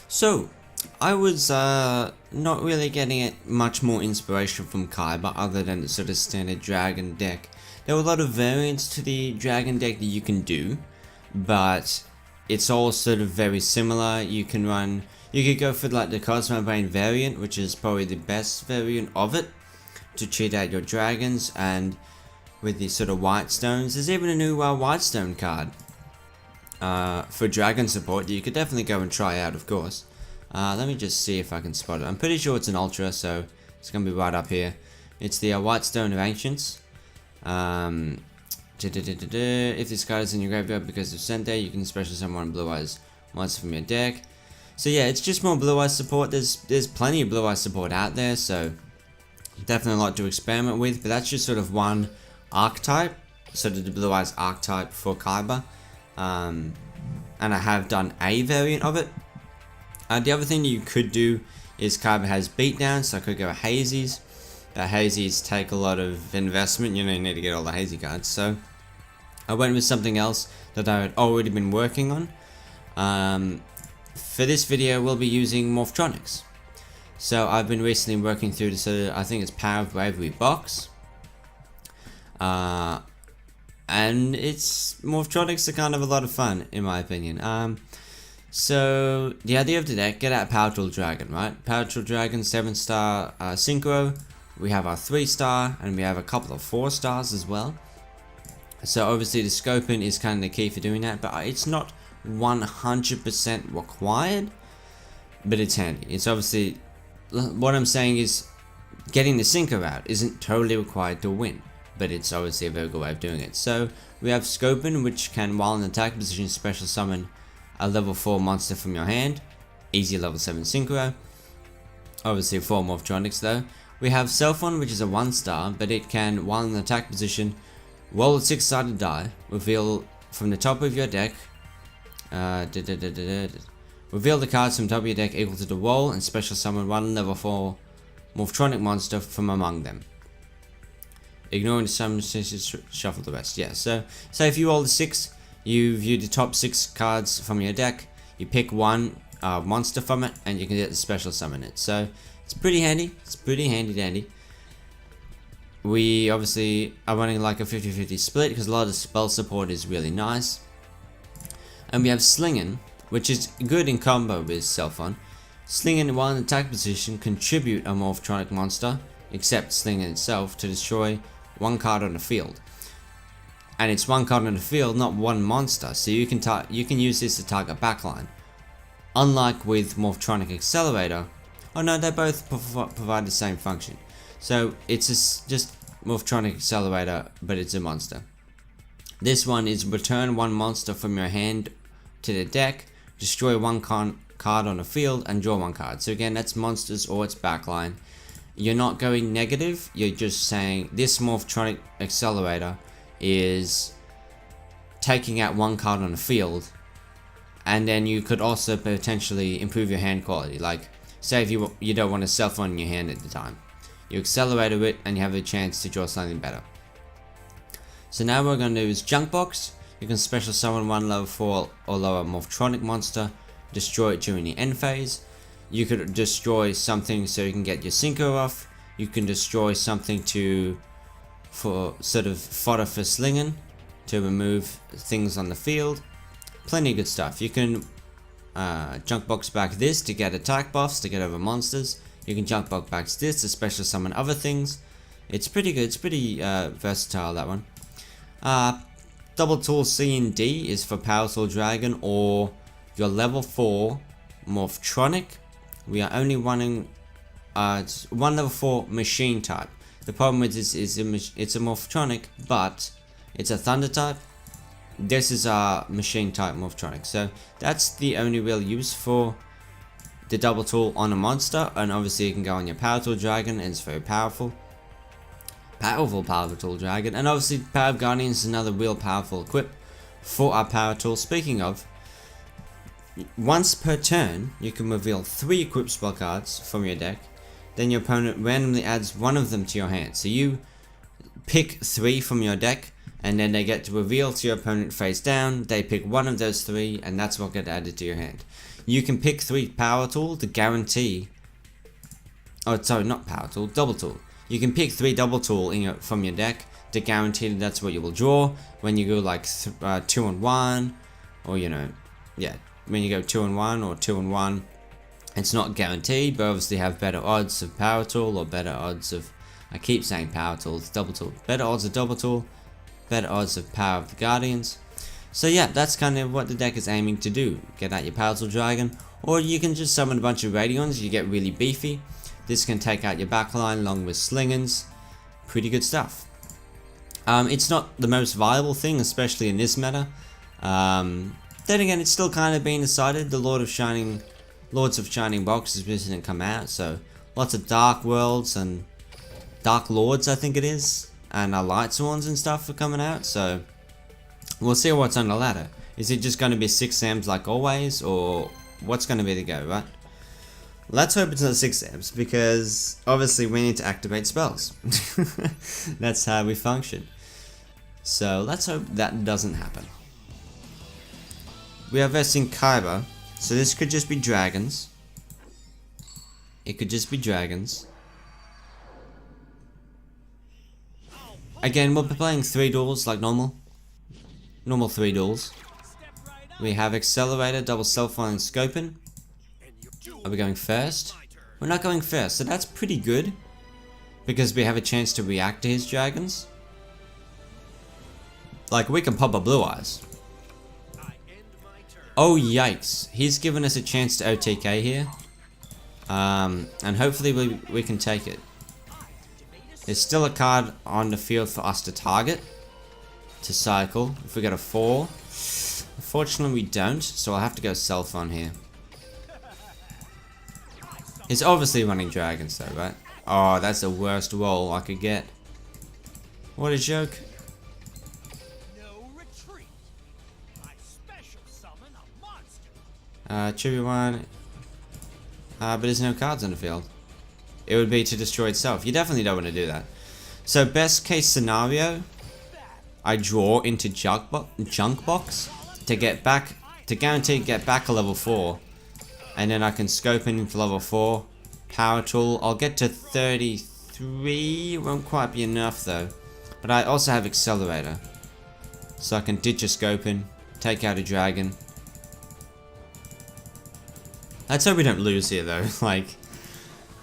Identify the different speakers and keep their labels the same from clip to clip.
Speaker 1: So, I was not really getting much more inspiration from Kaiba other than the sort of standard dragon deck. There were a lot of variants to the dragon deck that you can do, but it's all sort of very similar. You could go for like the Cosmo Brain variant, which is probably the best variant of it, to cheat out your dragons, and with these sort of white stones. There's even a new white stone card for dragon support that you could definitely go and try out, of course. Let me just see if I can spot it. I'm pretty sure it's an ultra, so it's gonna be right up here. It's the white stone of ancients. If this card is in your graveyard because of Sente, you can special summon Blue Eyes monster from your deck. So yeah, it's just more Blue Eyes support. There's plenty of Blue Eyes support out there, so definitely a lot to experiment with. But that's just sort of one archetype, sort of the Blue Eyes archetype for Kaiba. And I have done a variant of it. The other thing you could do is Kaiba has beatdown, so I could go hazies. Hazies take a lot of investment, you need to get all the hazy cards, so I went with something else that I had already been working on. For this video we'll be using Morphtronics. So I've been recently working through this, I think it's Power of Bravery box. And Morphtronics are kind of a lot of fun in my opinion. So the idea of the deck, get out Power Tool Dragon, right? Power Tool Dragon, 7-star Synchro. We have our 3-star, and we have a couple of 4-stars as well. So obviously the scoping is kind of the key for doing that, but it's not 100% required, but it's handy. It's obviously, what I'm saying is, getting the Synchro out isn't totally required to win, but it's obviously a very good way of doing it. So we have Scoping, which can, while in attack position, special summon a level 4 monster from your hand. Easy level 7 Synchro. Obviously 4 Morphtronics though. We have Selphon, which is a 1-star, but it can, while in attack position, roll a 6-sided die, reveal from the top of your deck, reveal the cards from the top of your deck equal to the roll, and special summon one level 4 Morphtronic monster from among them. Ignoring the summon, shuffle the rest. Yeah, so say if you roll the 6, you view the top 6 cards from your deck, you pick one monster from it, and you can get the special summon it. So it's pretty handy. It's pretty handy dandy. We obviously are running like a 50-50 split because a lot of spell support is really nice. And we have Slingin, which is good in combo with Selphon. Slingin, while in attack position, contribute a Morphtronic monster, except Slingin itself, to destroy one card on the field. And it's one card on the field, not one monster, so you can use this to target backline. Unlike with Morphtronic Accelerator, oh no, they both provide the same function. So it's just Morphtronic Accelerator, but it's a monster. This one is return one monster from your hand to the deck, destroy one card on the field, and draw one card. So again, that's monsters or it's backline. You're not going negative, you're just saying this Morphtronic Accelerator is taking out one card on the field, and then you could also potentially improve your hand quality. Like, say if you don't want to Selphon in your hand at the time, you accelerate it and you have a chance to draw something better. So now what we're going to do is Junk Box. You can special summon one level 4 or lower Morphtronic monster, destroy it during the end phase. You could destroy something so you can get your Synchro off. You can destroy something for sort of fodder for Slingin, to remove things on the field. Plenty of good stuff. You can junk box back this to get attack buffs, to get over monsters. You can junk box back this to special summon other things. It's pretty good. It's pretty versatile, that one. Double Tool C and D is for Power Tool Dragon or your level 4 Morphtronic. We are only running one level 4 machine type. The problem with this is it's a Morphtronic, but it's a Thunder type. This is our machine type Morphtronic. So that's the only real use for the double tool on a monster. And obviously you can go on your Power Tool Dragon, and it's very powerful. Powerful Power Tool Dragon. And obviously Power of Guardians is another real powerful equip for our Power Tool. Speaking of, once per turn, you can reveal 3 equip spell cards from your deck. Then your opponent randomly adds one of them to your hand. So you pick 3 from your deck, and then they get to reveal to your opponent face down. They pick one of those 3, and that's what gets added to your hand. You can pick 3 power tool to guarantee. Oh, sorry, not power tool, double tool. You can pick 3 double tool from your deck to guarantee that that's what you will draw when you go like 2 on 1, or you know, yeah, when you go 2 on 1 or 2 on 1. It's not guaranteed, but obviously have better odds of power tool or better odds of, I keep saying power tool, it's double tool. Better odds of double tool, better odds of power of the Guardians. So yeah, that's kind of what the deck is aiming to do. Get out your power tool dragon, or you can just summon a bunch of Radions, you get really beefy. This can take out your backline along with Slingans. Pretty good stuff. It's not the most viable thing, especially in this meta. Then again, it's still kind of being decided. The Lords of Shining box is missing and come out, so lots of Dark Worlds and Dark Lords, I think it is, and Light Swans and stuff are coming out, so we'll see what's on the ladder. Is it just going to be 6 Sams like always, or what's going to be the go, right? Let's hope it's not 6 Sams, because obviously we need to activate spells. That's how we function. So let's hope that doesn't happen. We are versing Kaiba. So this could just be dragons. It could just be dragons. Again, we'll be playing 3 duels like normal. Normal 3 duels. We have Accelerator, Double Self-Fire, and Scoping. Are we going first? We're not going first, so that's pretty good. Because we have a chance to react to his dragons. Like, we can pop a Blue Eyes. Oh yikes, he's given us a chance to OTK here. And hopefully we can take it. There's still a card on the field for us to target. To cycle, if we get a 4. Unfortunately we don't, so I'll have to go Self on here. He's obviously running dragons though, right? Oh, that's the worst roll I could get. What a joke. Tribute 1, but there's no cards on the field. It would be to destroy itself. You definitely don't want to do that. So best case scenario, I draw into junk box to get back, to guarantee get back a level 4, and then I can scope in for level 4. Power tool, I'll get to 33. Won't quite be enough though. But I also have Accelerator, so I can ditch a scope in, take out a dragon. Let's hope we don't lose here though, like,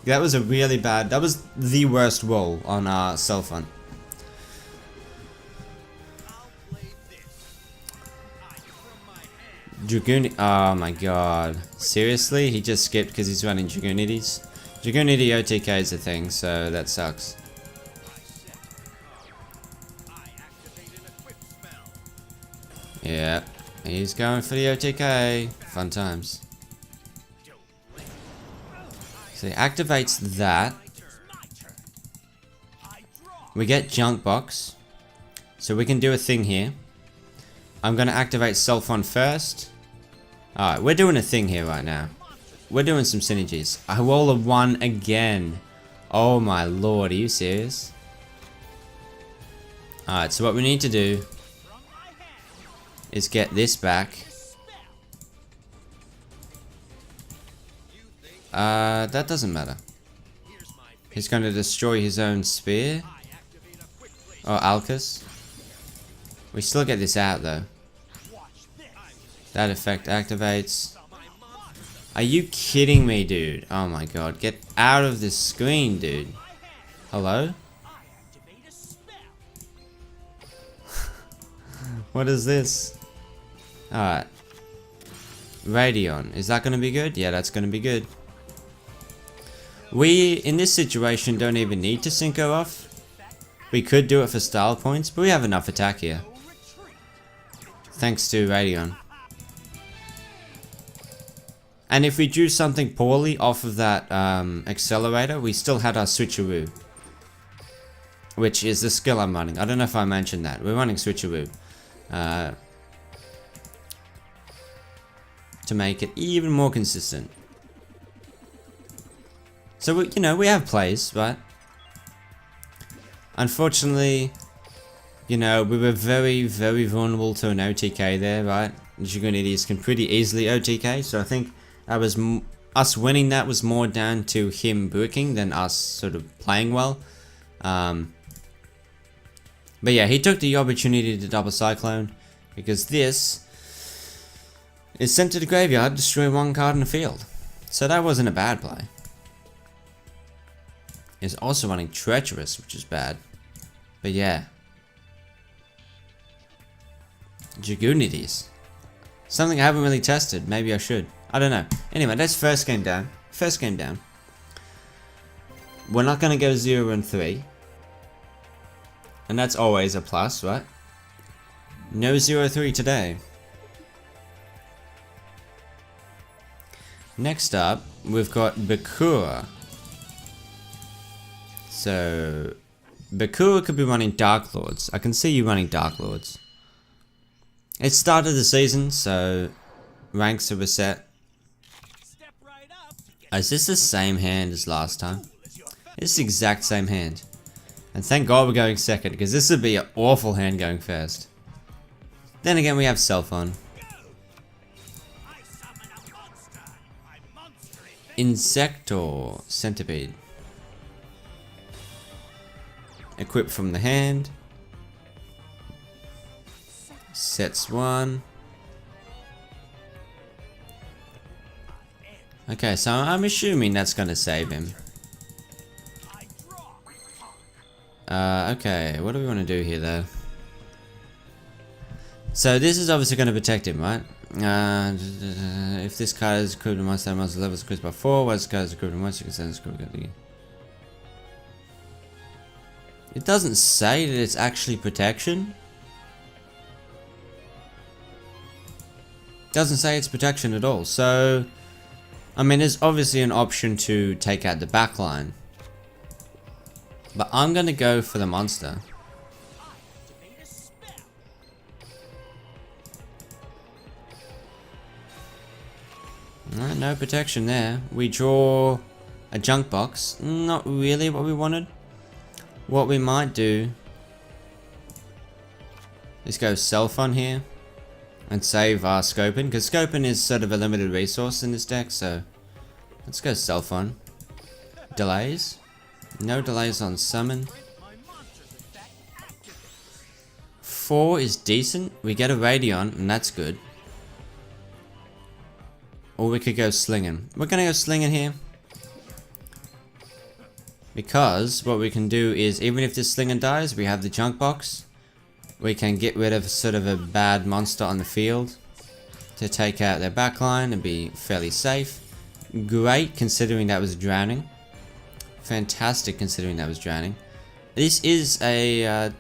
Speaker 1: that was a really bad, that was the worst roll on our Self Hunt. Dragoon, oh my god, seriously? He just skipped because he's running Dragoonities? Dragoonity OTK is a thing, so that sucks. Yeah, he's going for the OTK, fun times. So he activates that. We get Junk Box. So we can do a thing here. I'm going to activate Self on first. Alright, we're doing a thing here right now. We're doing some synergies. I roll a 1 again. Oh my lord, are you serious? Alright, so what we need to do is get this back. That doesn't matter. He's going to destroy his own spear. Or Alcus. We still get this out though. That effect activates. Are you kidding me, dude? Oh my god. Get out of this screen, dude. Hello? What is this? Alright. Radion. Is that going to be good? Yeah, that's going to be good. We, in this situation, don't even need to synchro off. We could do it for style points, but we have enough attack here. Thanks to Radion. And if we drew something poorly off of that accelerator, we still had our switcheroo. Which is the skill I'm running. I don't know if I mentioned that. We're running switcheroo. To make it even more consistent. So, we have plays, right? Unfortunately, You know, we were very, very vulnerable to an OTK there, right? Dragonides can pretty easily OTK, so I think that was us winning that was more down to him bricking than us sort of playing well. But yeah, he took the opportunity to double Cyclone, because this is sent to the graveyard, destroy one card in the field. So that wasn't a bad play. He's also running Treacherous, which is bad. But yeah. Dragonides. Something I haven't really tested. Maybe I should. I don't know. Anyway, that's first game down. First game down. We're not going to go 0 and 3. And that's always a plus, right? No 0-3 today. Next up, we've got Bakura. So, Bakura could be running Dark Lords. I can see you running Dark Lords. It's start of the season, so ranks are reset. Is this the same hand as last time? It's the exact same hand. And thank God we're going second, because this would be an awful hand going first. Then again, we have Cellphone. Insector Centipede. Equip from the hand. Sets 1. Okay, so I'm assuming that's gonna save him. Okay, what do we want to do here though? So this is obviously going to protect him, right? If this card is equipped to monster, monster level is increased by 4. Once this card is equipped to monster, you can send this card. It doesn't say that it's actually protection. Doesn't say it's protection at all. So, I mean, there's obviously an option to take out the backline. But I'm going to go for the monster. No protection there. We draw a junk box. Not really what we wanted. What we might do is go Cellphone here and save our Scopin, because Scopin is sort of a limited resource in this deck, so let's go Cellphone. Delays? No delays on summon. 4 is decent. We get a Radion, and that's good. Or we could go Slinging. We're gonna go Slinging here. Because what we can do is, even if this Slinging dies, we have the junk box. We can get rid of sort of a bad monster on the field to take out their backline and be fairly safe. Great, considering that was drowning. Fantastic, considering that was drowning. This is a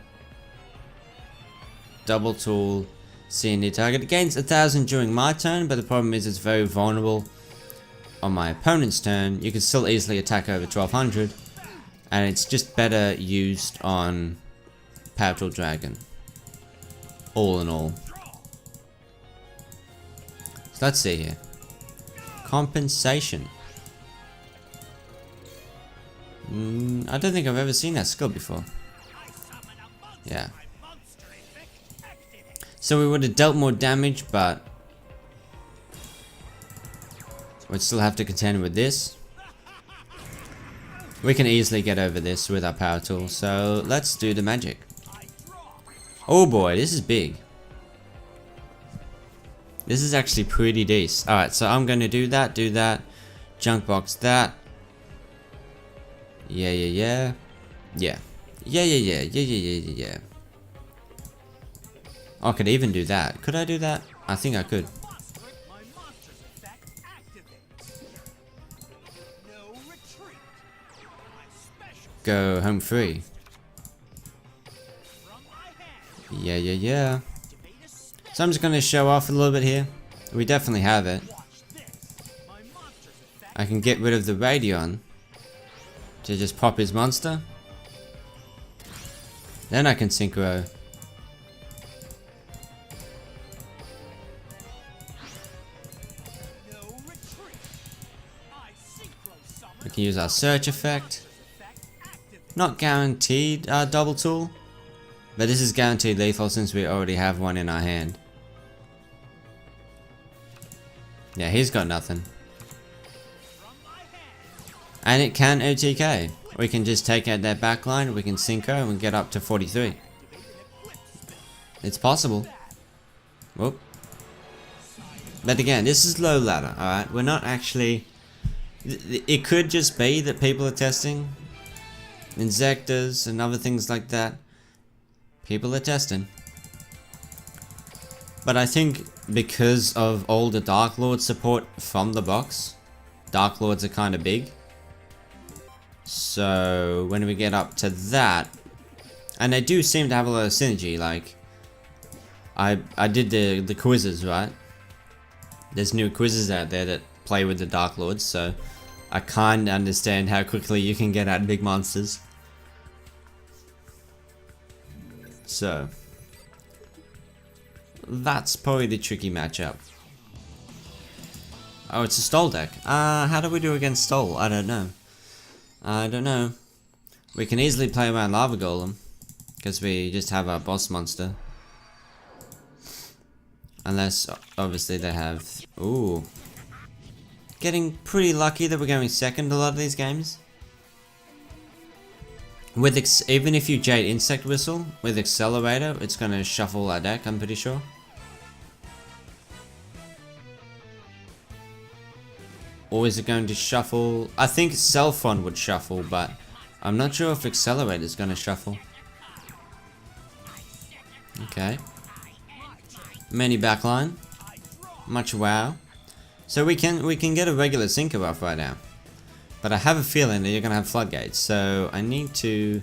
Speaker 1: double tool C&D target. It gains 1,000 during my turn, but the problem is it's very vulnerable on my opponent's turn. You can still easily attack over 1,200, and it's just better used on Powerful Dragon. All in all. So let's see here. Compensation. I don't think I've ever seen that skill before. Yeah. So we would have dealt more damage, but we'd still have to contend with this. We can easily get over this with our power tool, so let's do the magic. Oh boy, this is big. This is actually pretty decent. Alright, so I'm going to do that. Junk box that. Yeah. I could even do that. Could I do that? I think I could. Go home free. Yeah. So I'm just going to show off a little bit here. We definitely have it. I can get rid of the Radion to just pop his monster. Then I can Synchro. We can use our search effect. Not guaranteed double tool. But this is guaranteed lethal since we already have one in our hand. Yeah, he's got nothing. And it can OTK. We can just take out their backline, we can synchro and get up to 43. It's possible. Whoop. But again, this is low ladder, alright? We're not actually... It could just be that people are testing Insectors and other things like that. People are testing. But I think because of all the Dark Lord support from the box, Dark Lords are kind of big. So when we get up to that, and they do seem to have a lot of synergy, like I did the quizzes, right? There's new quizzes out there that play with the Dark Lords, so I kind of understand how quickly you can get at big monsters. So that's probably the tricky matchup. Oh, it's a Stole deck. How do we do against Stole? I don't know. I don't know. We can easily play around Lava Golem, because we just have our boss monster. Unless, obviously, they have... Ooh. Getting pretty lucky that we're going second a lot of these games. With even if you Jade Insect Whistle, with Accelerator, it's going to shuffle our deck, I'm pretty sure. Or is it going to shuffle? I think Cellphone would shuffle, but I'm not sure if Accelerator is going to shuffle. Okay. Many backline. Much wow. So we can get a regular Synchro off right now. But I have a feeling that you're going to have Floodgates, so I need to...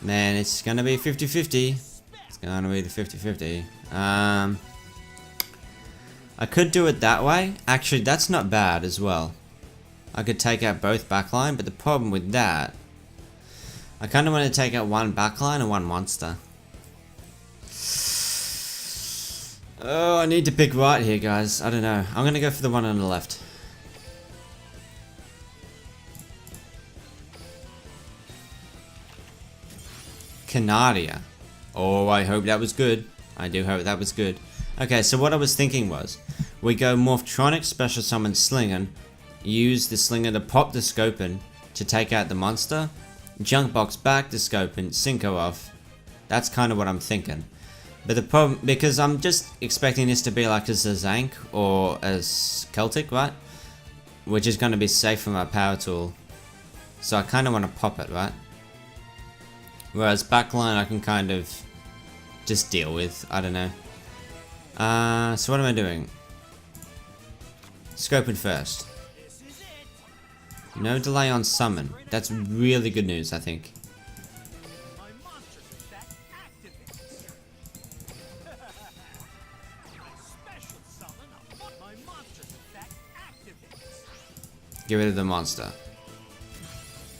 Speaker 1: Man, it's going to be 50-50. It's going to be the 50-50. I could do it that way. Actually, that's not bad as well. I could take out both backline, but the problem with that... I kind of want to take out one backline and one monster. Oh, I need to pick right here, guys. I don't know. I'm going to go for the one on the left. Canaria. Oh, I hope that was good. I do hope that was good. Okay, so what I was thinking was, we go Morphtronics, Special Summon Slinger, use the Slinger to pop the Scopin to take out the monster, Junk Box back the Scopin, Synchro off. That's kind of what I'm thinking. But the problem, because I'm just expecting this to be like a Zazank or a Celtic, right? Which is going to be safe from our power tool. So I kind of want to pop it, right? Whereas backline I can kind of just deal with, I don't know. So what am I doing? Scoping first. No delay on summon. That's really good news, I think. Get rid of the monster.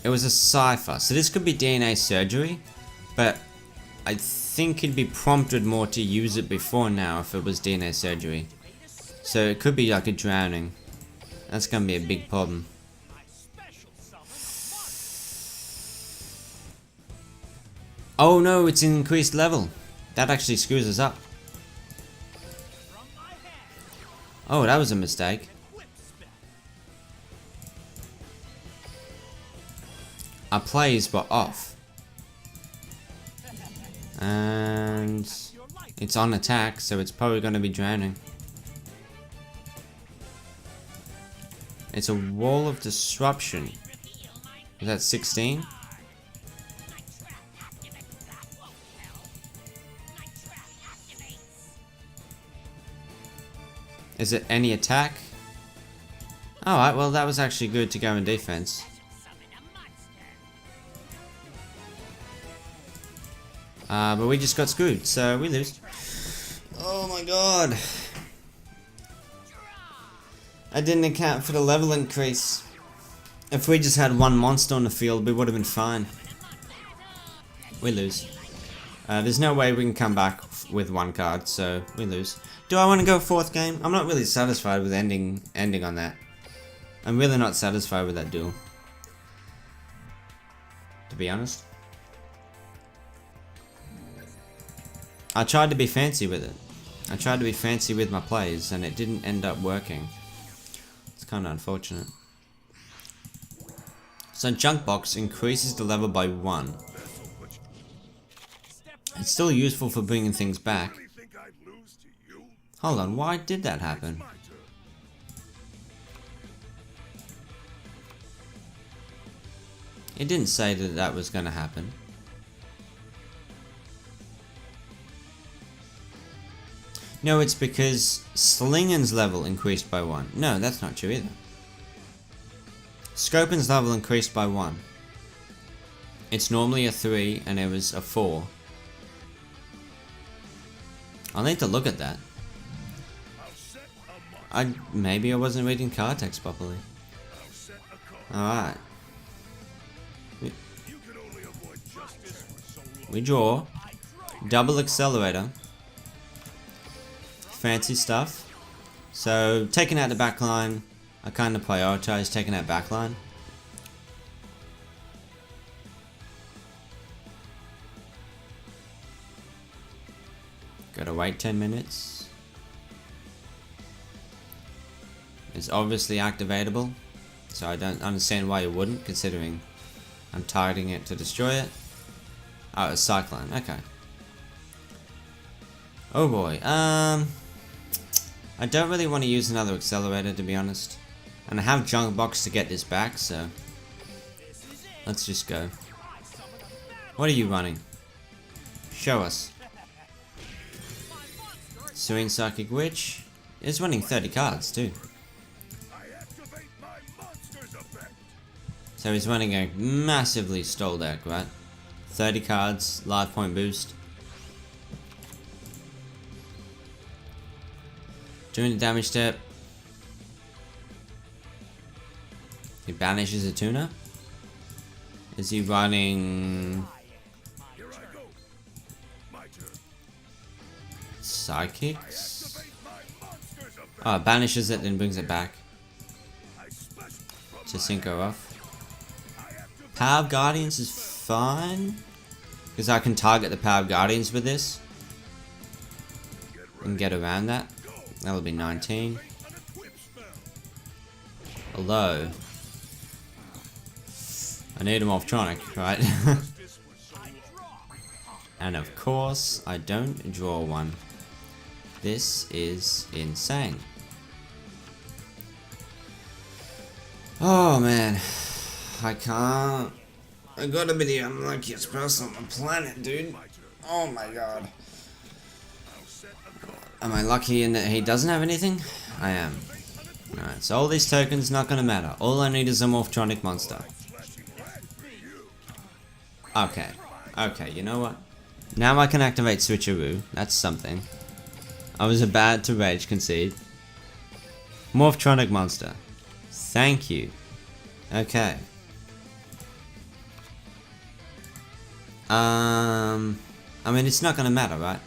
Speaker 1: It was a Cypher, so this could be DNA surgery, but I think it'd be prompted more to use it before now if it was DNA surgery. So it could be like a drowning. That's gonna be a big problem. Oh no, it's increased level. That actually screws us up. Oh, that was a mistake. Our plays were off. And it's on attack, so it's probably going to be drowning. It's a Wall of Disruption. Is that 16? Is it any attack? Alright, well that was actually good to go in defense. But we just got screwed, so we lose. Oh my god. I didn't account for the level increase. If we just had one monster on the field, we would have been fine. We lose. There's no way we can come back with one card, so we lose. Do I want to go fourth game? I'm not really satisfied with ending on that. I'm really not satisfied with that duel, to be honest. I tried to be fancy with it. I tried to be fancy with my plays, and it didn't end up working. It's kind of unfortunate. So Junk Box increases the level by 1. It's still useful for bringing things back. Hold on, why did that happen? It didn't say that that was going to happen. No, it's because Slingen's level increased by 1. No, that's not true either. Scopin's level increased by 1. It's normally a 3 and it was a 4. I'll need to look at that. Maybe I wasn't reading card text properly. Alright. We draw. Double accelerator. Fancy stuff. So, taking out the backline, I kind of prioritize taking out backline. Gotta wait 10 minutes. It's obviously activatable, so I don't understand why you wouldn't, considering I'm targeting it to destroy it. Oh, it's Cyclone, okay. Oh boy, I don't really want to use another accelerator, to be honest. And I have Junk Box to get this back, so let's just go. What are you running? Show us. Serene Psychic Witch is running 30 cards too. So he's running a massively stole deck, right? 30 cards, life point boost. Doing the damage step. He banishes a tuner. Is he running Psychics? Oh, banishes it then brings it back to Synchro off. Power of Guardians is fine because I can target the Power of Guardians with this and get around that. That'll be 19. Although I need a Morphtronic, right? And of course I don't draw one. This is insane. Oh man, I can't. I gotta be the unluckiest person on the planet, dude. Oh my god. Am I lucky in that he doesn't have anything? I am. Alright, so all these tokens not gonna matter. All I need is a Morphtronic monster. Okay. Okay, you know what? Now I can activate Switcheroo. That's something. I was about to rage concede. Morphtronic monster. Thank you. Okay. I mean, it's not gonna matter, right?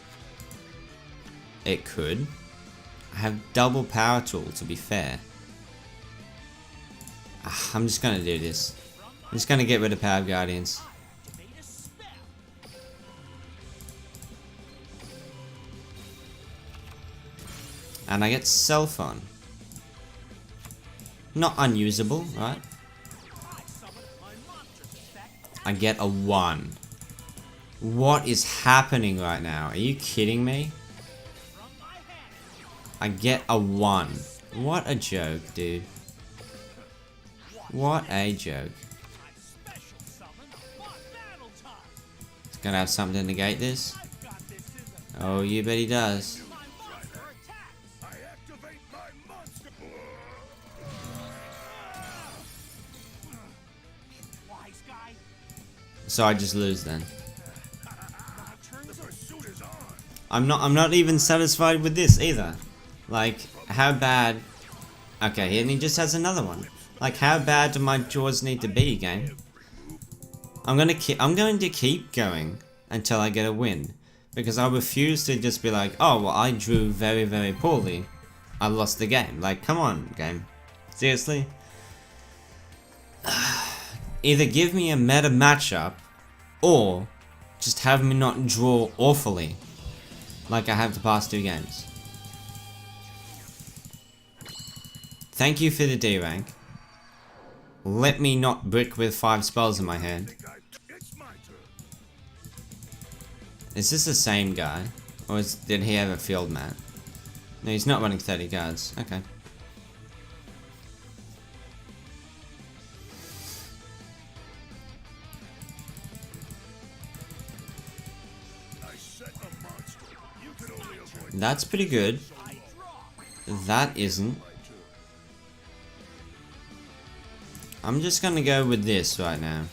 Speaker 1: It could. I have double power tool, to be fair. I'm just gonna do this. I'm just gonna get rid of Power of Guardians. And I get Cell Phone. Not unusable, right? I get a 1. What is happening right now? Are you kidding me? I get a 1. What a joke, dude. What a joke. It's gonna have something to negate this. Oh, you bet he does. So I just lose then. I'm not even satisfied with this either. Like, how bad? Okay, and he just has another one. Like, how bad do my draws need to be, game? I'm going to keep going until I get a win, because I refuse to just be like, oh well, I drew very, very poorly. I lost the game. Like, come on, game. Seriously? Either give me a meta matchup, or just have me not draw awfully. like I have the past 2 games. Thank you for the D rank. Let me not brick with 5 spells in my hand. Is this the same guy? Or did he have a field mat? No, he's not running 30 guards. Okay. That's pretty good. That isn't. I'm just gonna go with this right now.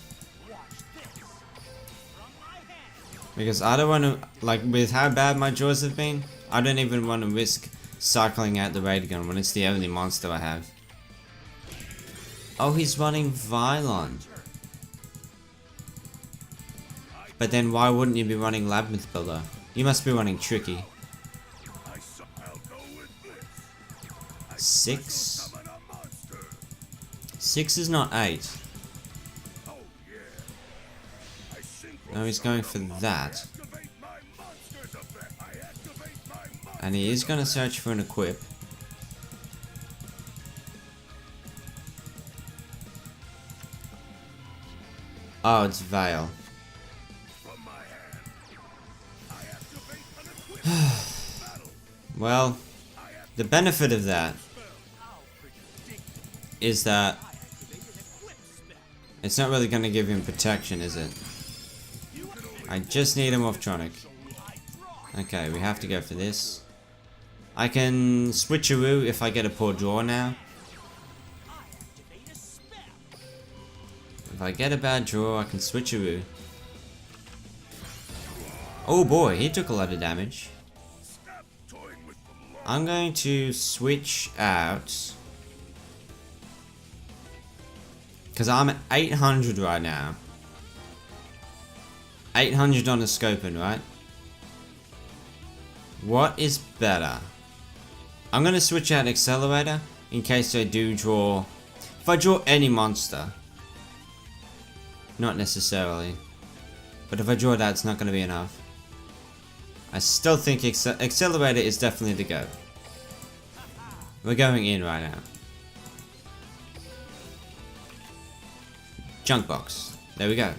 Speaker 1: Because I don't want to, like, with how bad my draws have been, I don't even want to risk cycling out the Ray Gun when it's the only monster I have. Oh, he's running Vylon. But then why wouldn't you be running Labyrinth Builder? You must be running Tricky. 6? 6 is not 8. No, he's going for that. And he is going to search for an equip. Oh, it's Veil. Well, the benefit of that is that it's not really going to give him protection, is it? I just need a Morphtronic. Okay, we have to go for this. I can switcheroo if I get a poor draw now. If I get a bad draw, I can switcheroo. Oh boy, he took a lot of damage. I'm going to switch out. Because I'm at 800 right now. 800 on the Scopin, right? What is better? I'm going to switch out Accelerator in case I do draw. If I draw any monster. Not necessarily. But if I draw that, it's not going to be enough. I still think Accelerator is definitely the go. We're going in right now. Junk box. There we go.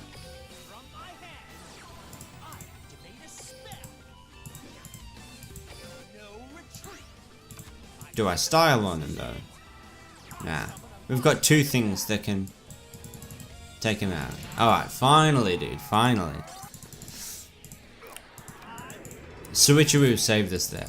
Speaker 1: Do I style on him though? Nah. We've got 2 things that can take him out. Alright, finally dude, finally. Switcheroo saved us there.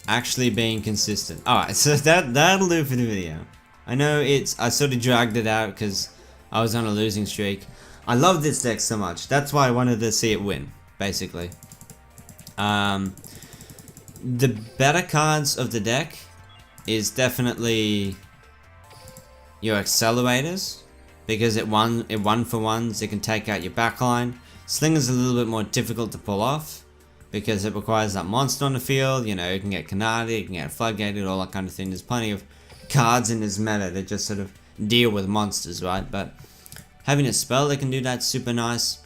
Speaker 1: Actually being consistent. Alright, so that'll do for the video. I know I sort of dragged it out because I was on a losing streak. I love this deck so much. That's why I wanted to see it win, basically. The better cards of the deck is definitely your accelerators, because it one for ones, it can take out your backline. Slinger's a little bit more difficult to pull off because it requires that monster on the field. You know, you can get Canardi, you can get Floodgated, all that kind of thing. There's plenty of cards in this meta that just sort of deal with monsters, right? But having a spell that can do that, super nice.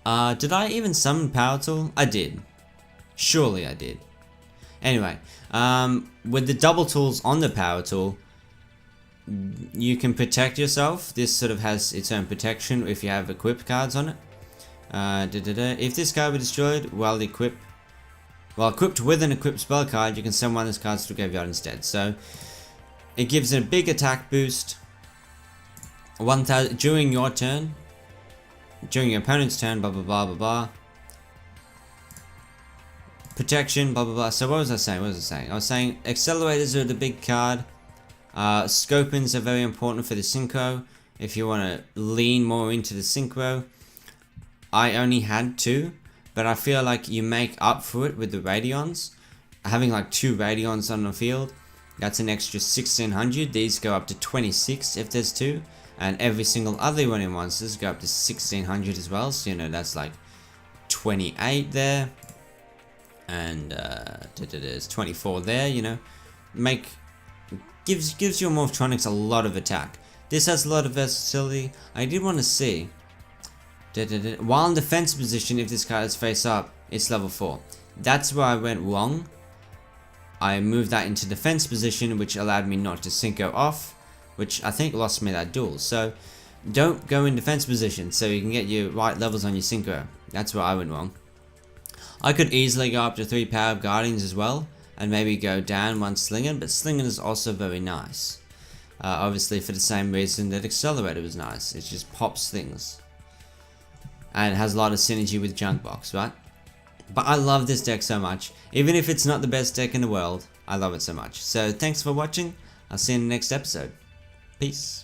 Speaker 1: Did I even summon Power Tool? I did. Surely I did. Anyway, with the double tools on the Power Tool, you can protect yourself. This sort of has its own protection if you have equipped cards on it. If this card were destroyed while equipped with an equipped spell card, you can send one of these cards to the graveyard instead. So it gives it a big attack boost. 1000 during your turn, during your opponent's turn. Blah blah blah blah blah. Protection, blah blah blah. So what was I saying? I was saying accelerators are the big card. Scopins are very important for the synchro. If you want to lean more into the synchro. I only had 2, but I feel like you make up for it with the Radions. Having like 2 Radions on the field, that's an extra 1600. These go up to 26 if there's 2. And every single other running monsters go up to 1600 as well. So you know that's like 28 there. And there's 24 there, you know. Gives your Morphtronics a lot of attack. This has a lot of versatility. I did want to see While in defense position, if this card is face up, it's level 4. That's where I went wrong. I moved that into defense position, which allowed me not to synchro off, which I think lost me that duel. So don't go in defense position so you can get your right levels on your synchro. That's where I went wrong. I could easily go up to 3 power of Guardians as well, and maybe go down 1 Slinging, but Slinging is also very nice. Obviously for the same reason that Accelerator was nice, it just pops things. And it has a lot of synergy with Junk Box, right? But I love this deck so much. Even if it's not the best deck in the world, I love it so much. So thanks for watching. I'll see you in the next episode. Peace.